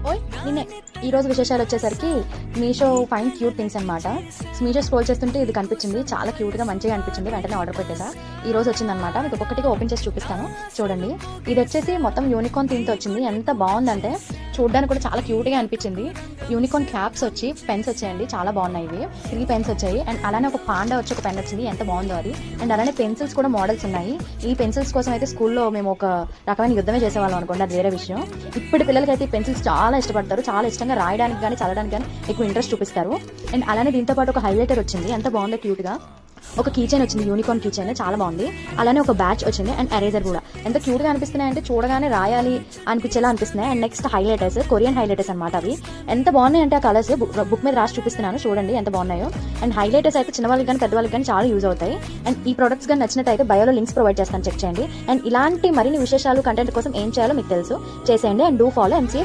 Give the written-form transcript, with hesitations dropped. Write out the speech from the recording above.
ఓయ్ నిన్నే ఈ రోజు విశేషాలు వచ్చేసరికి మీషో ఫైన్ క్యూట్ థింగ్స్ అనమాట. మీషో స్క్రోల్ చేస్తుంటే ఇది కనిపించింది, చాలా క్యూట్గా మంచిగా అనిపించింది, వెంటనే ఆర్డర్ పెట్టేసా. ఈ రోజు వచ్చిందనమాట. మీకు ఒక్కొక్కటిగా ఓపెన్ చేసి చూపిస్తాను చూడండి. ఇది వచ్చేసి మొత్తం యూనికార్న్ థీమ్తో వచ్చింది. ఎంత బాగుందంటే చూడడానికి కూడా చాలా క్యూట్గా అనిపించింది. యూనికార్న్ క్యాప్స్ వచ్చి పెన్స్ వచ్చాయండి, చాలా బాగున్నాయి. ఇవి 3 పెన్స్ వచ్చాయి అండ్ అలానే ఒక పాండా వచ్చి ఒక పెన్ వచ్చింది, ఎంత బాగుందో అది. అండ్ అలానే పెన్సిల్స్ కూడా మోడల్స్ ఉన్నాయి. ఈ పెన్సిల్స్ కోసం అయితే స్కూల్లో మేము ఒక రకమైన యుద్ధమే చేసేవాళ్ళం అనుకోండి, అది వేరే విషయం. ఇప్పుడు పిల్లలకి అయితే పెన్సిల్స్ చాలా ఇష్టపడతారు, చాలా ఇష్టంగా రాయడానికి కానీ చదవడానికి కానీ ఎక్కువ ఇంట్రెస్ట్ చూపిస్తారు. అండ్ అలానే దీంతో పాటు ఒక హైలైటర్ వచ్చింది, ఎంత బాగుందో క్యూట్గా. ఒక కీచైన్ వచ్చింది, యూనికార్న్ కీచైన్, చాలా బాగుంది. అలానే ఒక బ్యాచ్ వచ్చింది అండ్ ఎరేజర్ కూడా. ఎంత క్యూట్గా అనిపిస్తున్నాయి అంటే చూడగానే రాయాలి అనిపించేలా అనిపిస్తున్నాయి. And next highlighters, Korean highlighters అనమాట. అవి ఎంత బాగున్నాయి అంటే ఆ కలర్స్ బుక్ మీద రాసి చూపిస్తున్నాను చూడండి ఎంత బాగున్నాయో. అండ్ హైలైటర్స్ అయితే చిన్నవాళ్ళకి కానీ పెద్దవాళ్ళకి కానీ చాలా యూజ్ అవుతాయి. అండ్ ఈ ప్రొడక్ట్స్ కానీ నచ్చినట్టయితే బయోలో లింక్స్ ప్రొవైడ్ చేస్తాను, చెక్ చేయండి. అండ్ ఇలాంటి మరిన్ని విశేషాలు కంటెంట్ కోసం ఏం చేయాలో మీకు తెలుసు, చేసేయండి. And do follow and see